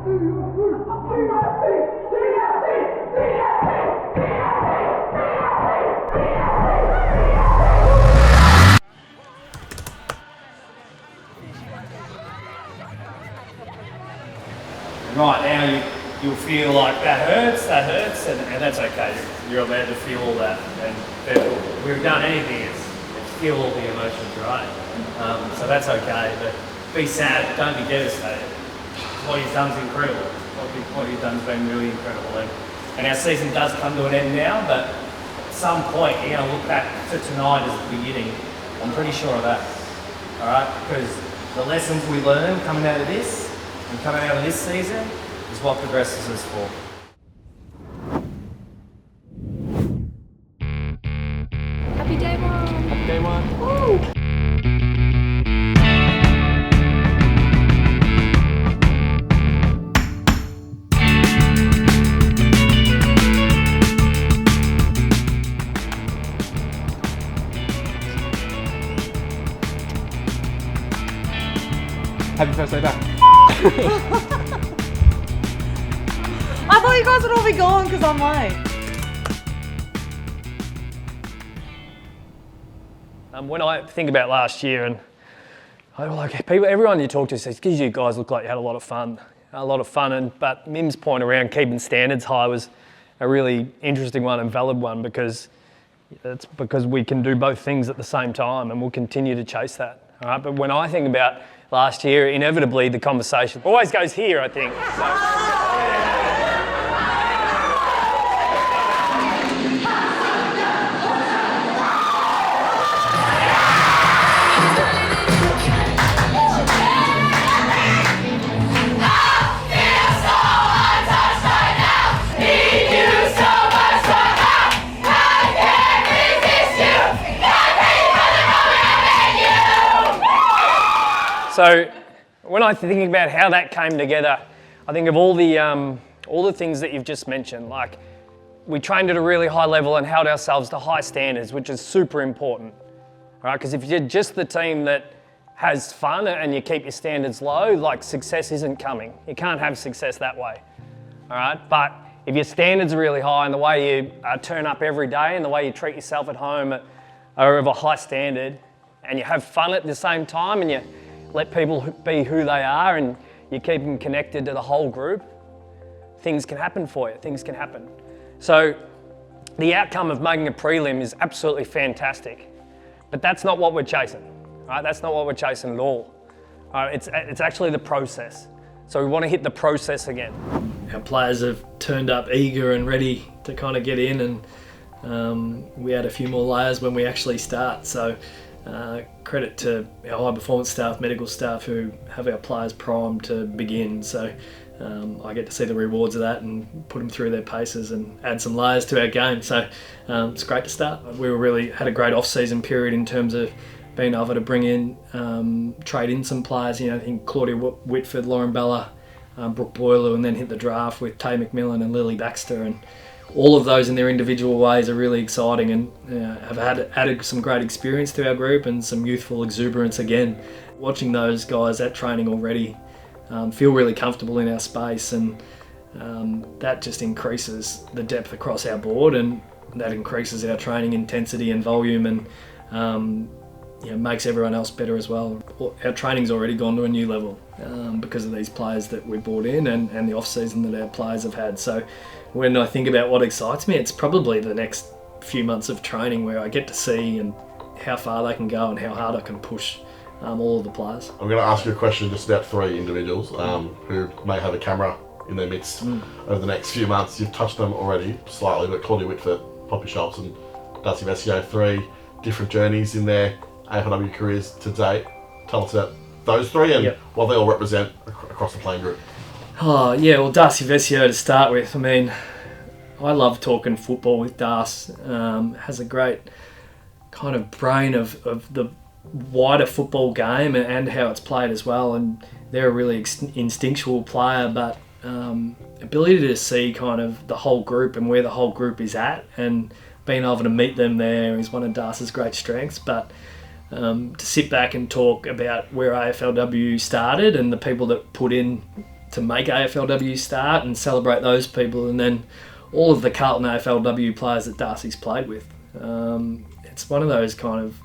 Right now you'll feel like that hurts, and that's okay. You're allowed to feel all that. And if we've done anything, it's feel all the emotions, right? So that's okay, but be sad, don't be devastated. What he's done's incredible. What he's done's been really incredible. And our season does come to an end now, but at some point you're going to look back to tonight as the beginning. I'm pretty sure of that, all right? Because the lessons we learn coming out of this, and coming out of this season is what progresses us for. Happy day one! Happy day one! Woo! Happy first day back. I thought you guys would all be gone because I'm late. When I think about last year, and everyone you talk to says, "Geez, you guys look like you had a lot of fun." But Mim's point around keeping standards high was a really interesting one and valid one because we can do both things at the same time, and we'll continue to chase that. All right, but when I think about last year, inevitably the conversation always goes here, I think. So when I think about how that came together, I think of all the things that you've just mentioned. Like, we trained at a really high level and held ourselves to high standards, which is super important. All right, because if you're just the team that has fun and you keep your standards low, like, success isn't coming. You can't have success that way. All right, but if your standards are really high and the way you turn up every day and the way you treat yourself at home are of a high standard, and you have fun at the same time and you let people be who they are and you keep them connected to the whole group, things can happen for you, things can happen. So the outcome of making a prelim is absolutely fantastic, but that's not what we're chasing, right? That's not what we're chasing at all. It's actually the process. So we want to hit the process again. Our players have turned up eager and ready to kind of get in, and we add a few more layers when we actually start. So credit to our high performance staff, medical staff who have our players primed to begin. So I get to see the rewards of that and put them through their paces and add some layers to our game. So it's great to start. We really had a great off-season period in terms of being able to bring in, trade in some players. You know, I think Claudia Whitford, Lauren Bella, Brooke Boileau, and then hit the draft with Tay McMillan and Lily Baxter, and all of those in their individual ways are really exciting and have added some great experience to our group and some youthful exuberance again. Watching those guys at training already feel really comfortable in our space, and that just increases the depth across our board, and that increases our training intensity and volume, and makes everyone else better as well. Our training's already gone to a new level because of these players that we brought in and the off-season that our players have had. So when I think about what excites me, it's probably the next few months of training where I get to see and how far they can go and how hard I can push all of the players. I'm going to ask you a question just about three individuals who may have a camera in their midst over the next few months. You've touched them already slightly, but Claudia Whitford, Poppy Schultz and Darcy Vescio, three different journeys in their AFLW careers to date. Tell us about those three and what they all represent across the playing group. Oh yeah, well, Darcy Vescio to start with. I mean, I love talking football with Darcy. Has a great kind of brain of the wider football game and how it's played as well. And they're a really instinctual player, but ability to see kind of the whole group and where the whole group is at, and being able to meet them there is one of Darcy's great strengths. But to sit back and talk about where AFLW started and the people that put in to make AFLW start and celebrate those people, and then all of the Carlton AFLW players that Darcy's played with. It's one of those kind of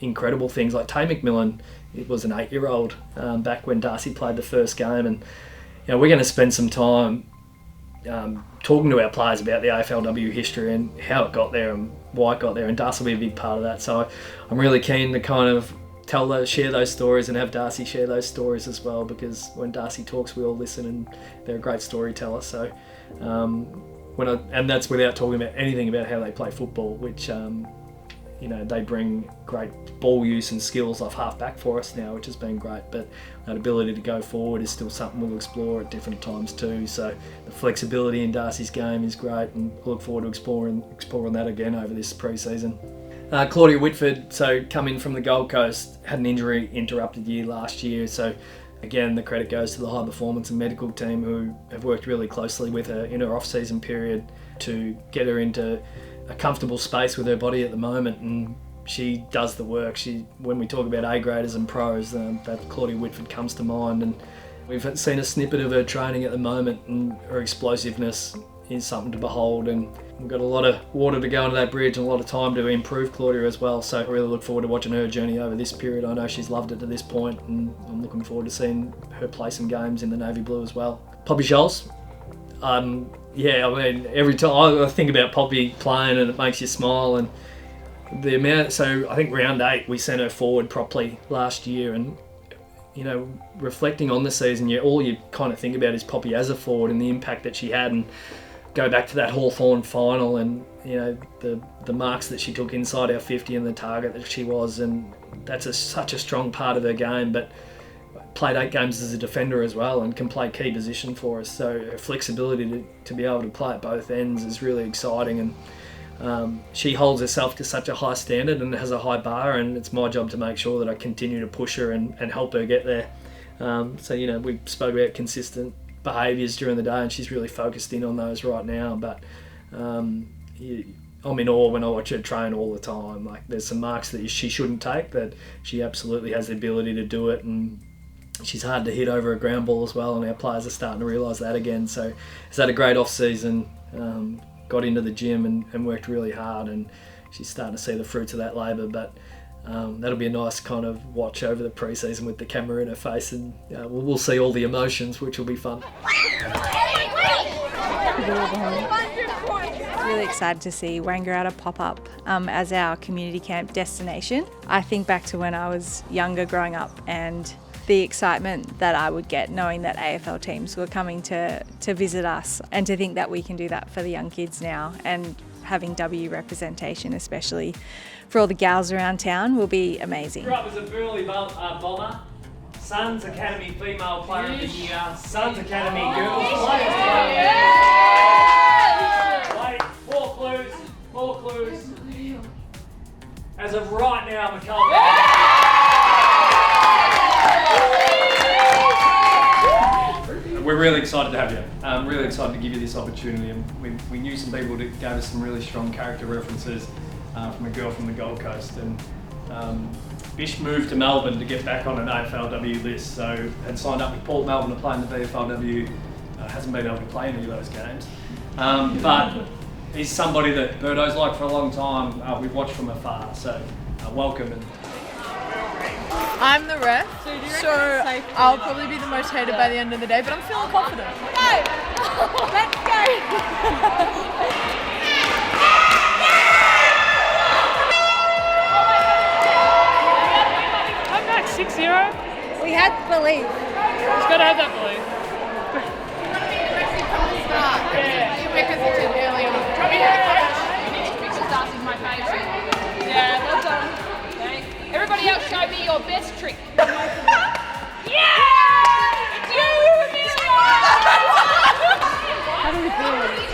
incredible things. Like Tay McMillan, it was an 8-year-old back when Darcy played the first game, and we're going to spend some time talking to our players about the AFLW history and how it got there and why it got there, and Darcy will be a big part of that. So I'm really keen to kind of share those stories and have Darcy share those stories as well, because when Darcy talks, we all listen, and they're a great storyteller. So and that's without talking about anything about how they play football, which they bring great ball use and skills off half back for us now, which has been great. But that ability to go forward is still something we'll explore at different times too. So the flexibility in Darcy's game is great, and I look forward to exploring that again over this pre-season. Claudia Whitford, so come in from the Gold Coast, had an injury interrupted year last year. So again, the credit goes to the high performance and medical team who have worked really closely with her in her off-season period to get her into a comfortable space with her body at the moment, and she does the work. When we talk about A-graders and pros, that Claudia Whitford comes to mind, and we've seen a snippet of her training at the moment, and her explosiveness is something to behold, and we've got a lot of water to go under that bridge and a lot of time to improve Claudia as well. So I really look forward to watching her journey over this period. I know she's loved it to this point, and I'm looking forward to seeing her play some games in the Navy Blue as well. Poppy Scholes, every time I think about Poppy playing, and it makes you smile, and the amount. So I think round 8 we sent her forward properly last year, and reflecting on the season, all you kind of think about is Poppy as a forward and the impact that she had, and go back to that Hawthorn final, and the marks that she took inside our 50 and the target that she was, and that's such a strong part of her game. But played 8 games as a defender as well, and can play key position for us. So her flexibility to be able to play at both ends is really exciting, and she holds herself to such a high standard and has a high bar, and it's my job to make sure that I continue to push her and help her get there. We spoke about consistent behaviours during the day, and she's really focused in on those right now. But I'm in awe when I watch her train all the time. Like, there's some marks that she shouldn't take that she absolutely has the ability to do it, and she's hard to hit over a ground ball as well, and our players are starting to realise that again. So she's had a great off-season, got into the gym and worked really hard, and she's starting to see the fruits of that labour. But that'll be a nice kind of watch over the pre-season with the camera in her face, and we'll see all the emotions, which will be fun. Really excited to see Wangaratta pop up as our community camp destination. I think back to when I was younger growing up, and the excitement that I would get knowing that AFL teams were coming to visit us, and to think that we can do that for the young kids now, and having W representation, especially for all the gals around town, will be amazing. Grew up as a Burley bomber, Suns Academy Female Player of the Year, Suns Academy Girls Player of the Year. Wait, 4 clues. As of right now, McCall. We're really excited to have you. I'm really excited to give you this opportunity. And we knew some people that gave us some really strong character references from a girl from the Gold Coast. And Bish moved to Melbourne to get back on an AFLW list, so had signed up with Port Melbourne to play in the VFLW. Hasn't been able to play any of those games. But he's somebody that Birdo's liked for a long time. We've watched from afar, so welcome. I'm the ref, so I'll probably be the most hated by the end of the day, but I'm feeling confident. Go! Let's go! I'm back 6-0. We had belief. Just gotta have that belief. You've got to be aggressive from the start. Yeah. Because it's too early on. Drop me head coach. Because Darcy's my favourite. Yeah, well done. Okay. Everybody else show me your best trick. How do we feel about this?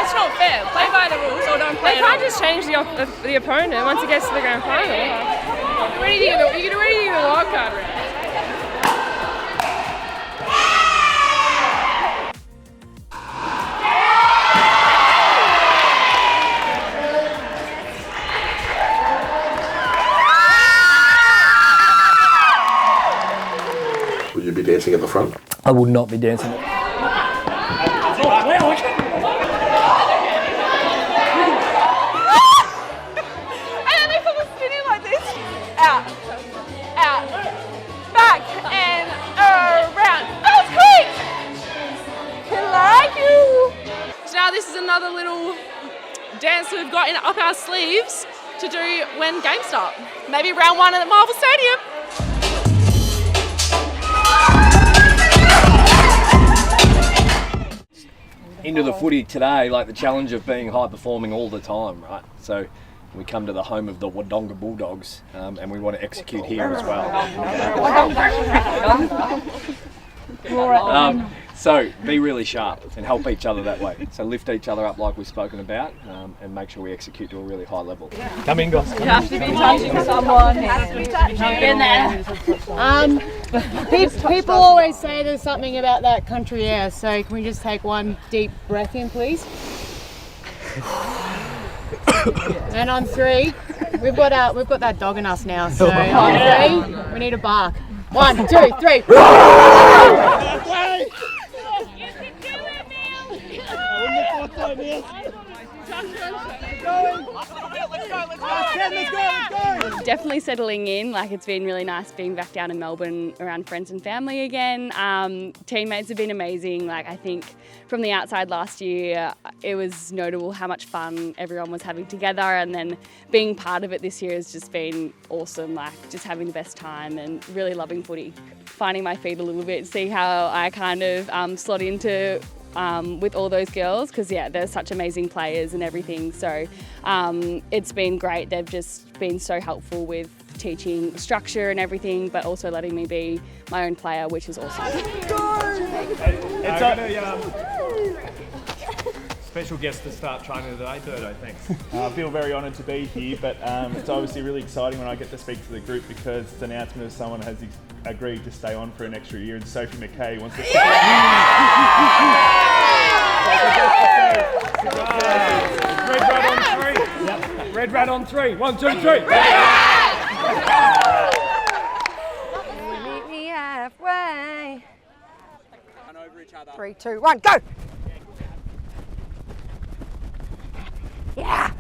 It's not fair. Play by the rules or don't play They at all. can't just change the opponent once it gets to the grand final. You can do anything in the wild card round. Will you be dancing at the front? I will not be dancing. Out, out, back and around. That was quick! I like you! So now this is another little dance we've got up our sleeves to do when games start. Maybe round 1 at Marvel Stadium. Into the footy today, like the challenge of being high performing all the time, right? So we come to the home of the Wodonga Bulldogs, and we want to execute here as well. So be really sharp and help each other that way. So lift each other up like we've spoken about, and make sure we execute to a really high level. Come in, guys. You have to be touching someone. You have to be touching in there. People always say there's something about that country air, so can we just take one deep breath in, please? And on 3, we've got that dog in us now, so on 3, we need a bark. 1, 2, 3. Definitely settling in, like it's been really nice being back down in Melbourne around friends and family again. Teammates have been amazing. Like I think from the outside last year, it was notable how much fun everyone was having together, and then being part of it this year has just been awesome, like just having the best time and really loving footy. Finding my feet a little bit, see how I kind of slot into with all those girls, because yeah, they're such amazing players and everything, so it's been great. They've just been so helpful with teaching structure and everything, but also letting me be my own player, which is awesome. It's a special guest to start training today, Birdo, thanks. I feel very honoured to be here, but it's obviously really exciting when I get to speak to the group, because it's an announcement of someone has agreed to stay on for an extra year, and Sophie McKay wants to Red Rat on 3. Yep. Red Rat on 3. 1, 2, 3. Meet me halfway. Run over each other. 3, 2, 1, go! Yeah!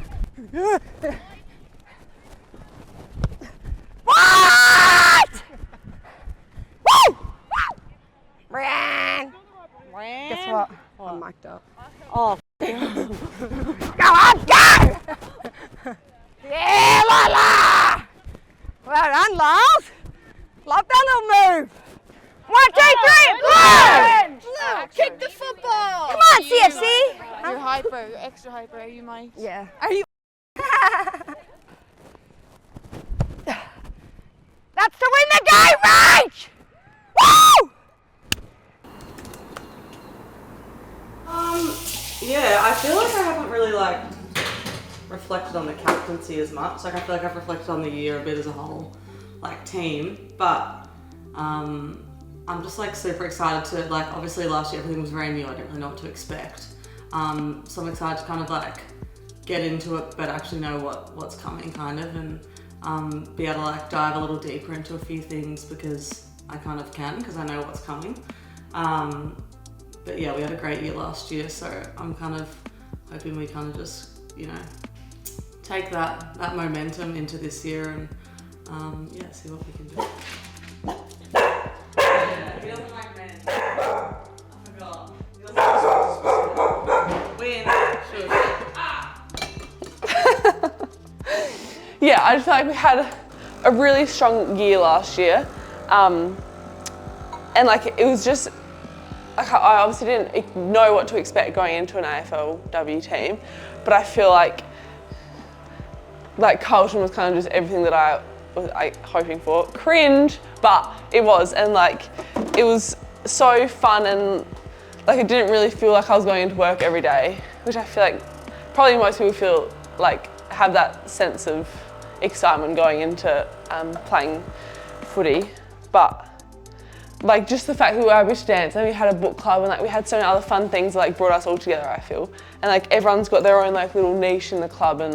What? Woo! Ran! Guess what? I'm mic'd up. Oh. Go on, go! Yeah, Lola! Well done, Lars. Love that little move. 1, 2, 3, blue! Kick the football! Come on, CFC! You're hyper, you're extra hyper, are you, Mike? Yeah. Are you? That's to win the game, Rach! Woo! Yeah, I feel like I haven't really reflected on the captaincy as much. Like I feel like I've reflected on the year a bit as a whole, team. But I'm just super excited to obviously last year everything was very new. I didn't really know what to expect. So I'm excited to kind of get into it, but actually know what's coming and be able to dive a little deeper into a few things, because I kind of can, because I know what's coming. But yeah, we had a great year last year, so I'm kind of hoping we kind of just, take that momentum into this year and yeah, see what we can do. He doesn't like men. I forgot. He doesn't win. Yeah, I just feel like we had a really strong year last year, and it was just I obviously didn't know what to expect going into an AFLW team, but I feel like Carlton was kind of just everything that I was hoping for. Cringe, but it was, and it was so fun, and it didn't really feel like I was going into work every day, which I feel like probably most people feel have that sense of excitement going into playing footy, but just the fact that we were able to dance, and we had a book club, and we had so many other fun things that brought us all together, I feel. And everyone's got their own little niche in the club, and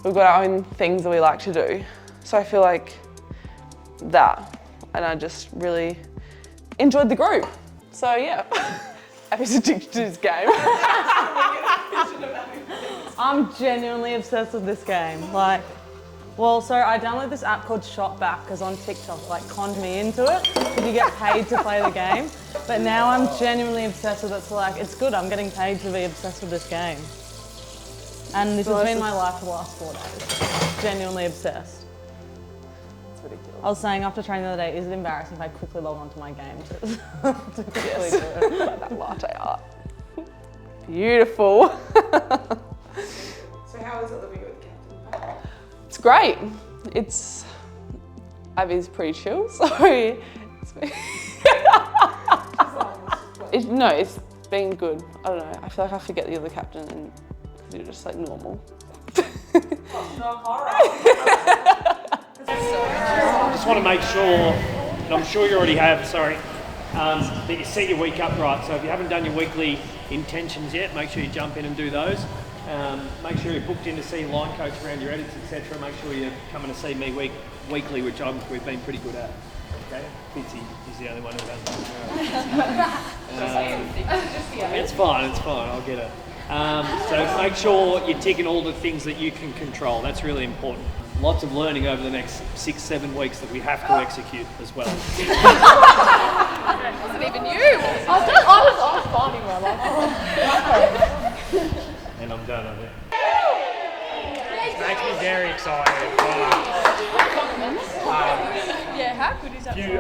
we've got our own things that we like to do. So I feel that, and I just really enjoyed the group. So yeah, Abby's addicted to this game. I'm genuinely obsessed with this game. Like, well, so I downloaded this app called Shotback because on TikTok, like, conned me into it because you get paid to play the game. But now I'm genuinely obsessed with it. So like, it's good. I'm getting paid to be obsessed with this game. And this has been my life for the last 4 days. Genuinely obsessed. It's ridiculous. I was saying after training the other day, is it embarrassing if I quickly log onto my game to quickly do it? That latte art. Beautiful. So how is it living with Captain? It's great. Abby's pretty chill, so it's been good. I don't know. I feel like I forget the other captain and you're just like normal. I just want to make sure, and I'm sure you already have, that you set your week up right. So if you haven't done your weekly intentions yet, make sure you jump in and do those. Make sure you're booked in to see line coach around your edits, etc. Make sure you're coming to see me weekly, which we've been pretty good at. Okay, Fitzy is the only one who doesn't. It's fine, I'll get it. So make sure you're ticking all the things that you can control. That's really important. Lots of learning over the next 6-7 weeks that we have to execute as well. That wasn't even you. I was finding my life. And I'm done, I think. It makes me very excited. Yeah, how good is that? Few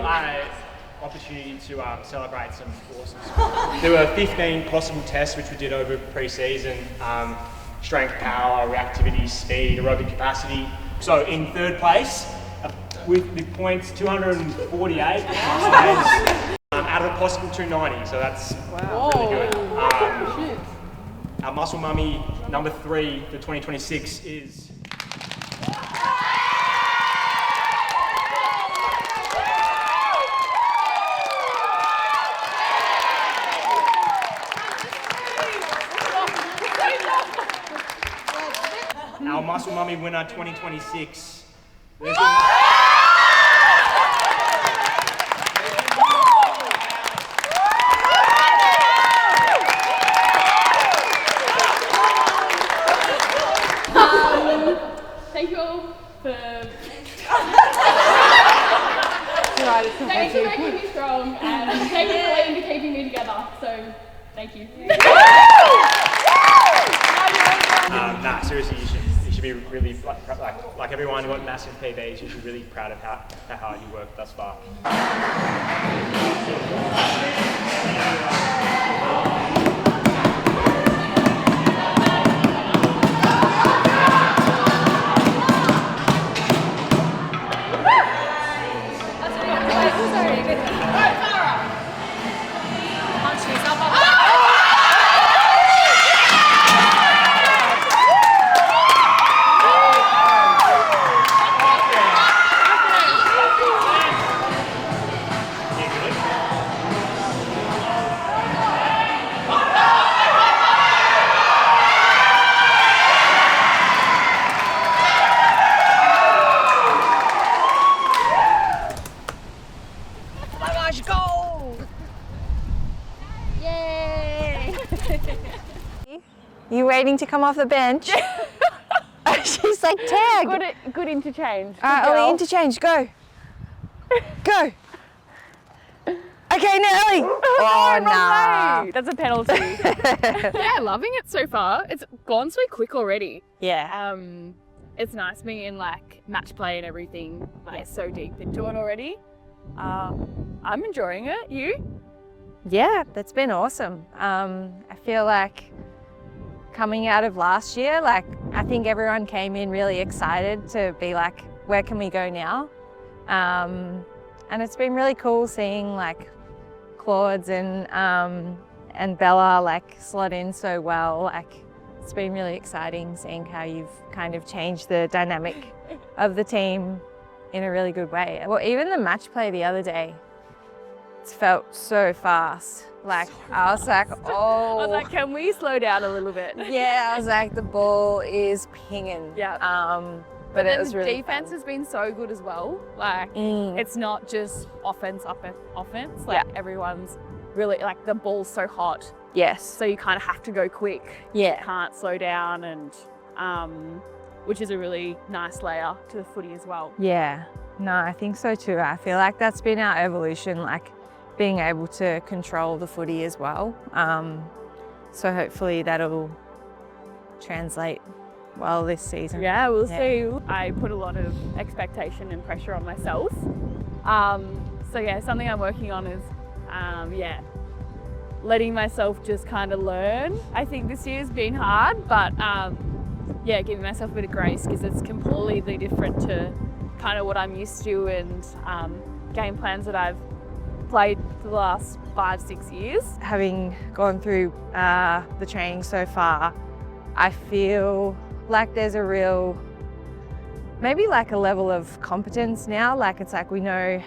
opportunity to celebrate some awesome sport. There were 15 possible tests which we did over pre-season. Strength, power, reactivity, speed, aerobic capacity. So in third place, with the points 248 out of a possible 290, so that's really good. Our muscle mummy number 3 for 2026 is our muscle mummy winner 2026. Thank you all for making me strong and thank you for leading to keeping me together. So thank you. Nah, seriously, you should be really like everyone who got massive PBs. You should be really proud of how hard you worked thus far. You waiting to come off the bench? She's like, tag. Good interchange. All right, Ollie, interchange, go. Go. Okay, now Ellie. Oh, nah. That's a penalty. Yeah, loving it so far. It's gone so quick already. Yeah. It's nice being in like match play and everything, like so deep into it already. I'm enjoying it. You? Yeah, that's been awesome. I feel like coming out of last year, like I think everyone came in really excited to be like, where can we go now? And it's been really cool seeing like Claude's and Bella like slot in so well. Like it's been really exciting seeing how you've kind of changed the dynamic of the team in a really good way. Well, even the match play the other day, it's felt so fast. Like I was like, oh. I was like, can we slow down a little bit? Yeah, I was like, the ball is pinging. Yeah. But it was really defense has been so good as well. Like it's not just offense. Like everyone's really, like the ball's so hot. Yes. So you kind of have to go quick. Yeah. You can't slow down, and which is a really nice layer to the footy as well. Yeah, no, I think so too. I feel like that's been our evolution, like being able to control the footy as well. So hopefully that'll translate well this season. Yeah, we'll see. I put a lot of expectation and pressure on myself. So yeah, something I'm working on is, letting myself just kind of learn. I think this year's been hard, but giving myself a bit of grace because it's completely different to kind of what I'm used to and game plans that I've played for the last 5-6 years. Having gone through the training so far, I feel like there's a real, maybe like a level of competence now. Like it's like we know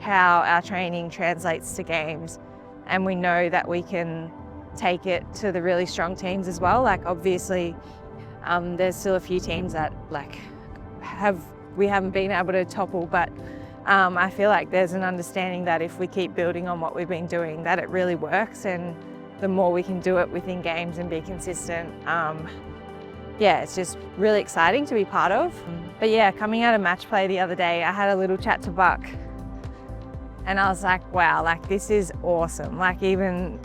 how our training translates to games, and we know that we can take it to the really strong teams as well. Like obviously, there's still a few teams that like we haven't been able to topple, but I feel like there's an understanding that if we keep building on what we've been doing, that it really works, and the more we can do it within games and be consistent, it's just really exciting to be part of. But yeah, coming out of match play the other day, I had a little chat to Buck, and I was like, wow, like this is awesome. Like even,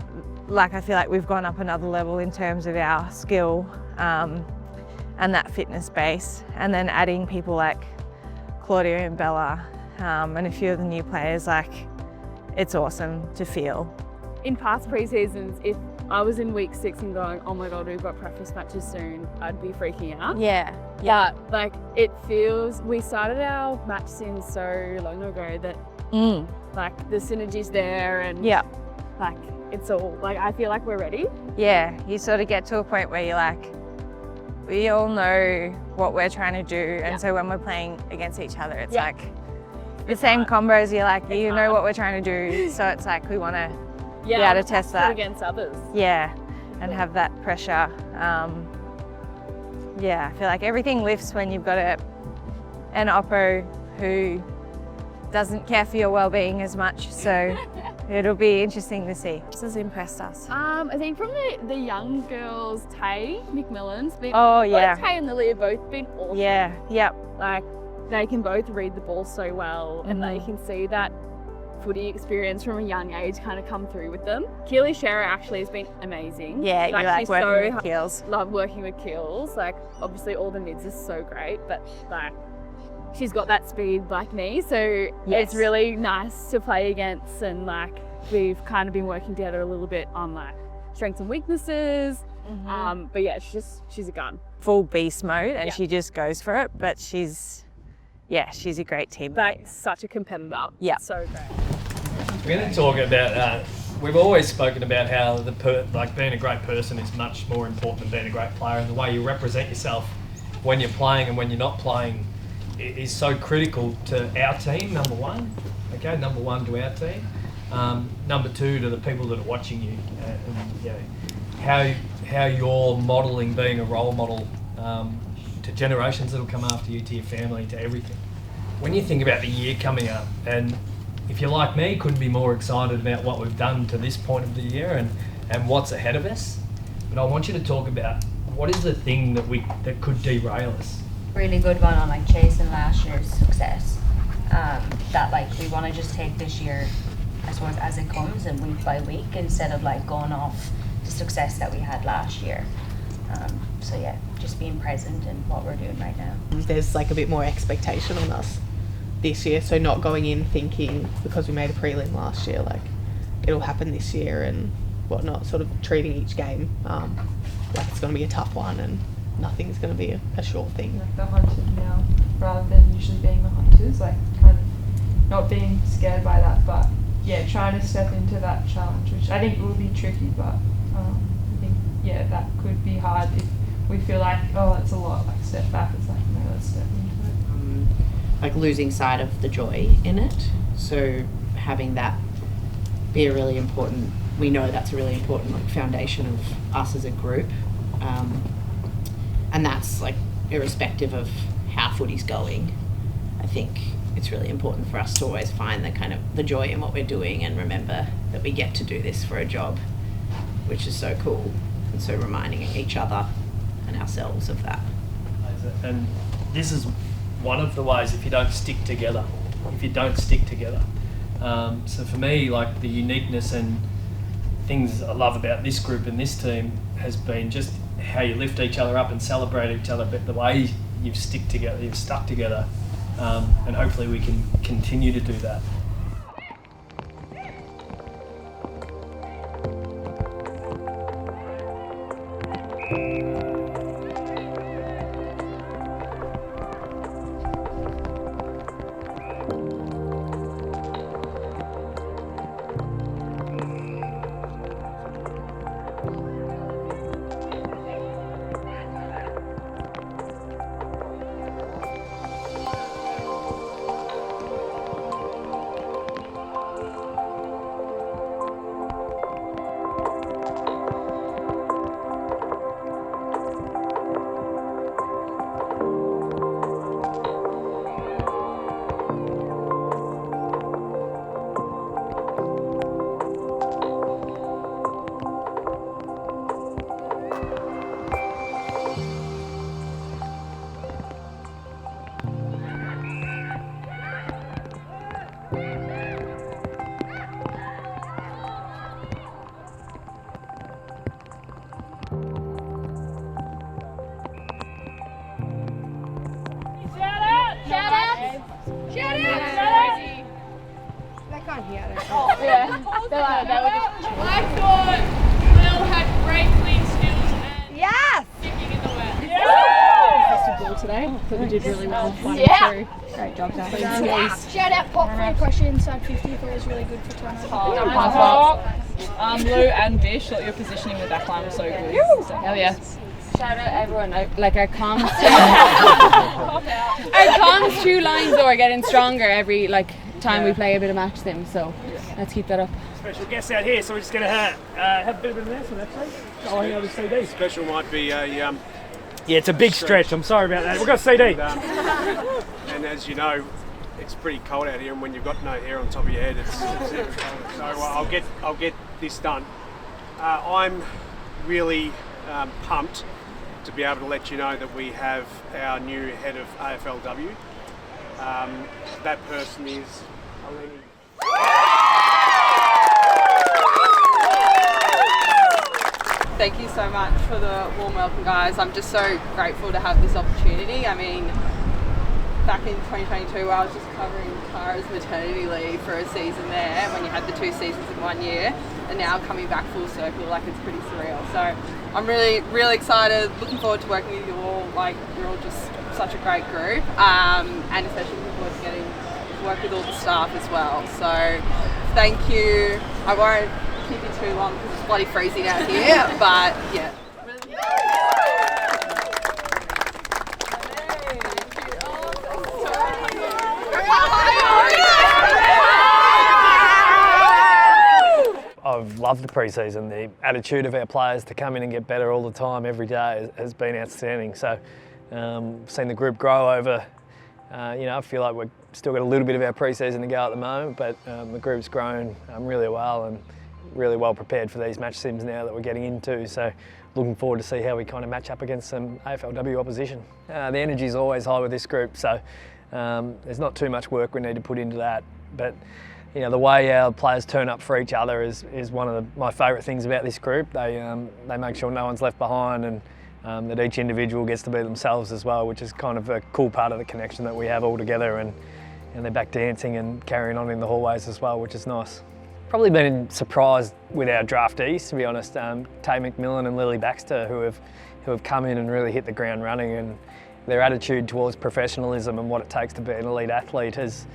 like I feel like we've gone up another level in terms of our skill and that fitness base. And then adding people like Claudia and Bella and a few of the new players, like it's awesome to feel. In past pre-seasons, if I was in week 6 and going, oh my God, we've got practice matches soon, I'd be freaking out. Yeah. But like it feels, we started our match sim so long ago that like the synergy's there, and like it's all, like I feel like we're ready. Yeah, you sort of get to a point where you're like, we all know what we're trying to do, and so when we're playing against each other, it's like the same combos, you're like, you know what we're trying to do, so it's like we want to be able to test that against others. Yeah, and have that pressure. I feel like everything lifts when you've got an oppo who doesn't care for your well-being as much, so it'll be interesting to see. This has impressed us. I think from the young girls, Tay McMillan's been, both Tay and Lily have both been awesome. Yeah, yep. Like they can both read the ball so well, and they can see that footy experience from a young age kind of come through with them. Keely Scherer actually has been amazing. Yeah, you like working with Keels. Love working with Keels. Like obviously all the mids are so great, but like she's got that speed like me, so it's really nice to play against, and like we've kind of been working together a little bit on like strengths and weaknesses. But yeah, she's a gun. Full beast mode, and she just goes for it, but she's a great teammate. Like such a competitor. Yeah. So great. We're going to talk about, we've always spoken about how being a great person is much more important than being a great player, and the way you represent yourself when you're playing and when you're not playing is so critical to our team, number one to our team. Number two, to the people that are watching you, how you're modelling being a role model to generations that'll come after you, to your family, to everything. When you think about the year coming up, and if you're like me, couldn't be more excited about what we've done to this point of the year and what's ahead of us. But I want you to talk about what is the thing that could derail us. Really good one on like chasing last year's success. That like we want to just take this year, I suppose, as it comes and week by week, instead of like going off the success that we had last year. So yeah, just being present in what we're doing right now. There's like a bit more expectation on us this year, so not going in thinking because we made a prelim last year like it'll happen this year and whatnot, sort of treating each game like it's going to be a tough one and nothing's going to be a short thing. Like the hunted now rather than usually being the hunters, like kind of not being scared by that, but yeah, trying to step into that challenge, which I think will be tricky, but I think that could be hard if we feel like, oh, it's a lot, like step back, it's like, no, let's step into it. Like losing sight of the joy in it, so having that be a really important, we know that's a really important like foundation of us as a group, and that's like irrespective of how footy's going. I think it's really important for us to always find the kind of the joy in what we're doing and remember that we get to do this for a job, which is so cool, and so reminding each other and ourselves of that. And this is one of the ways if you don't stick together. So for me, like the uniqueness and things I love about this group and this team has been just how you lift each other up and celebrate each other, but the way you've stuck together, and hopefully we can continue to do that. I thought Will had great clean skills and sticking in the wet. Ball today. Thought you did really well. Yeah. Great job, Zach. Shout out Pop for a question inside 50. Thought it was really good for turnover. Lou and Bish, thought your positioning in the back line was so good. Hell yeah. Shout out everyone. Like our comms, our comms two lines though are getting stronger every time we play a bit of match sim. So let's keep that up. Special guests out here, so we're just going to have a bit of an announcement actually. Oh, I know the CD. Special might be a yeah, it's a big stretch. I'm sorry about that. We've got a CD. And as you know, it's pretty cold out here, and when you've got no hair on top of your head, it's even colder. So I'll get this done. I'm really pumped to be able to let you know that we have our new head of AFLW. That person is Eleni. Thank you so much for the warm welcome, guys. I'm just so grateful to have this opportunity. I mean, back in 2022, I was just covering Tara's maternity leave for a season there when you had the 2 seasons in 1 year, and now coming back full circle, it's pretty surreal. So I'm really, really excited, looking forward to working with you all. You're all just such a great group, and especially looking forward to getting to work with all the staff as well. So thank you. I won't keep you too long because it's bloody freezing out here, but yeah. I've loved the pre-season. The attitude of our players to come in and get better all the time, every day, has been outstanding. So, seen the group grow over. I feel like we've still got a little bit of our pre-season to go at the moment, but the group's grown really well and really well prepared for these match sims now that we're getting into. So, looking forward to see how we kind of match up against some AFLW opposition. The energy is always high with this group, so there's not too much work we need to put into that. But the way our players turn up for each other is one of my favourite things about this group. They make sure no one's left behind, and that each individual gets to be themselves as well, which is kind of a cool part of the connection that we have all together. And they're back dancing and carrying on in the hallways as well, which is nice. Probably been surprised with our draftees, to be honest. Tay McMillan and Lily Baxter, who have come in and really hit the ground running, and their attitude towards professionalism and what it takes to be an elite athlete has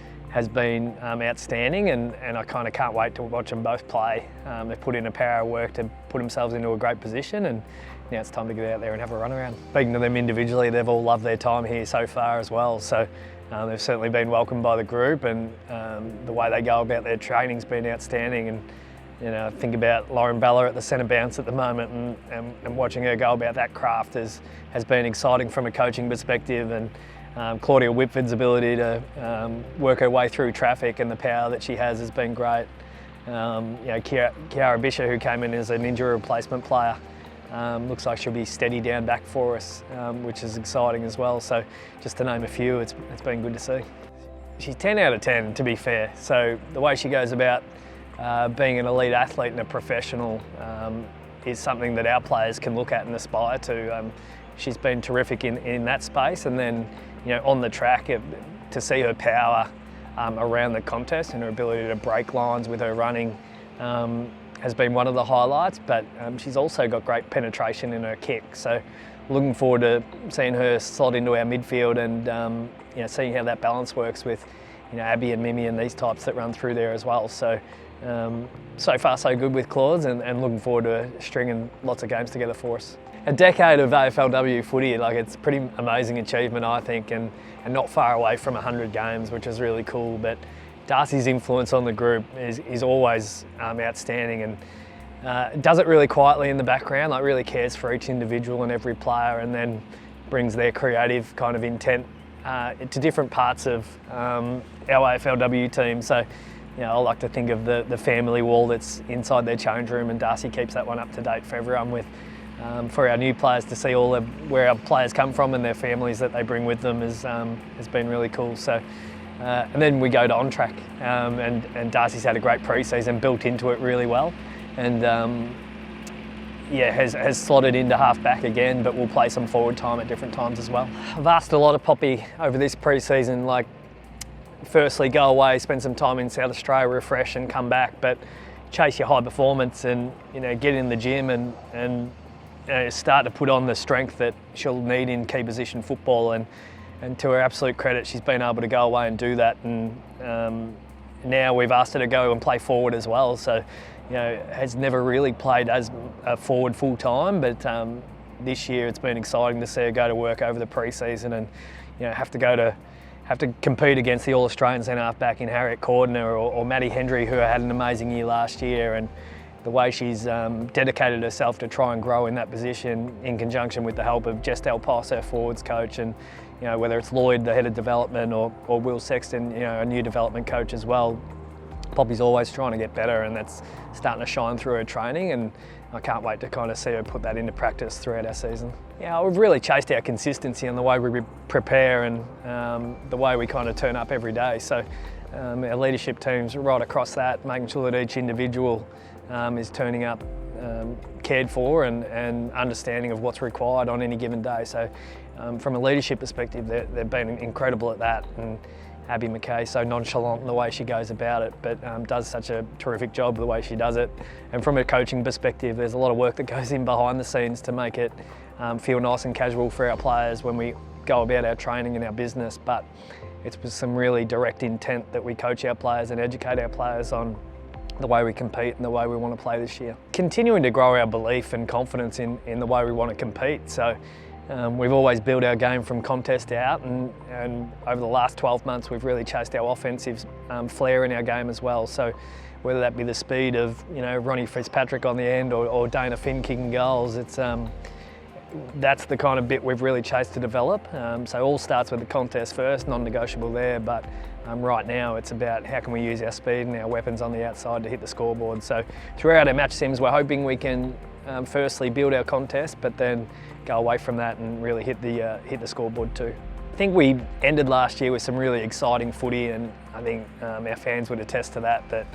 been outstanding, and I kind of can't wait to watch them both play. They've put in a power of work to put themselves into a great position, and now it's time to get out there and have a run around. Speaking to them individually, they've all loved their time here so far as well, so they've certainly been welcomed by the group, and the way they go about their training's been outstanding. And think about Lauren Bella at the centre bounce at the moment, and watching her go about that craft has been exciting from a coaching perspective. And Claudia Whitford's ability to work her way through traffic and the power that she has been great. Kiara Bisher, who came in as an injury replacement player, looks like she'll be steady down back for us, which is exciting as well. So just to name a few, it's been good to see. She's 10 out of 10, to be fair. So the way she goes about being an elite athlete and a professional is something that our players can look at and aspire to. She's been terrific in that space, and then on the track, to see her power around the contest and her ability to break lines with her running has been one of the highlights, but she's also got great penetration in her kick. So looking forward to seeing her slot into our midfield and seeing how that balance works with Abby and Mimi and these types that run through there as well. So so far so good with Claudes, and looking forward to stringing lots of games together for us. A decade of AFLW footy, it's a pretty amazing achievement, I think, and not far away from 100 games, which is really cool. But Darcy's influence on the group is always outstanding, and does it really quietly in the background, really cares for each individual and every player, and then brings their creative kind of intent to different parts of our AFLW team. So I like to think of the family wall that's inside their change room, and Darcy keeps that one up to date for everyone with. For our new players to see where our players come from and their families that they bring with them has been really cool. So, and then we go to on track, and Darcy's had a great pre-season, built into it really well, and has slotted into half back again, but will play some forward time at different times as well. I've asked a lot of Poppy over this pre-season, firstly go away, spend some time in South Australia, refresh and come back, but chase your high performance and get in the gym and start to put on the strength that she'll need in key position football, and to her absolute credit, she's been able to go away and do that, and now we've asked her to go and play forward as well. So has never really played as a forward full time, but this year it's been exciting to see her go to work over the pre-season and have to compete against the All-Australian centre half back in Harriet Cordner or Maddie Hendry, who had an amazing year last year, and the way she's dedicated herself to try and grow in that position in conjunction with the help of Jess Delpos, our forwards coach, and whether it's Lloyd, the head of development, or Will Sexton, a new development coach as well. Poppy's always trying to get better, and that's starting to shine through her training, and I can't wait to kind of see her put that into practice throughout our season. We've really chased our consistency and the way we prepare and the way we kind of turn up every day. So our leadership team's right across that, making sure that each individual is turning up cared for and understanding of what's required on any given day. So from a leadership perspective, they've been incredible at that. And Abby McKay, so nonchalant in the way she goes about it, but does such a terrific job the way she does it. And from a coaching perspective, there's a lot of work that goes in behind the scenes to make it feel nice and casual for our players when we go about our training and our business. But it's with some really direct intent that we coach our players and educate our players on the way we compete and the way we want to play this year. Continuing to grow our belief and confidence in the way we want to compete. So we've always built our game from contest out, and over the last 12 months we've really chased our offensive flair in our game as well. So whether that be the speed of Ronnie Fitzpatrick on the end or Dana Finn kicking goals, that's the kind of bit we've really chased to develop. So all starts with the contest first, non-negotiable there, but right now it's about how can we use our speed and our weapons on the outside to hit the scoreboard. So throughout our match sims, we're hoping we can firstly build our contest, but then go away from that and really hit the scoreboard too. I think we ended last year with some really exciting footy, and I think our fans would attest to that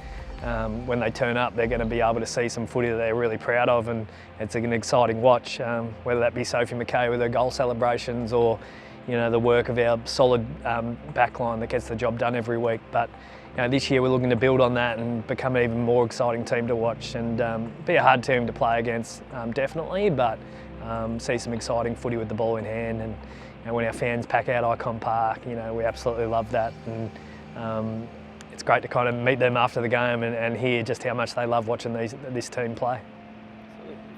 when they turn up, they're going to be able to see some footy that they're really proud of, and it's an exciting watch, whether that be Sophie McKay with her goal celebrations or the work of our solid backline that gets the job done every week. But this year we're looking to build on that and become an even more exciting team to watch, and be a hard team to play against, definitely, but see some exciting footy with the ball in hand. And when our fans pack out Icon Park, we absolutely love that. And it's great to kind of meet them after the game and hear just how much they love watching this team play.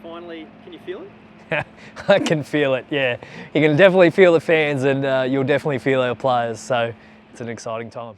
Finally, can you feel it? I can feel it, yeah. You can definitely feel the fans, and you'll definitely feel our players, so it's an exciting time.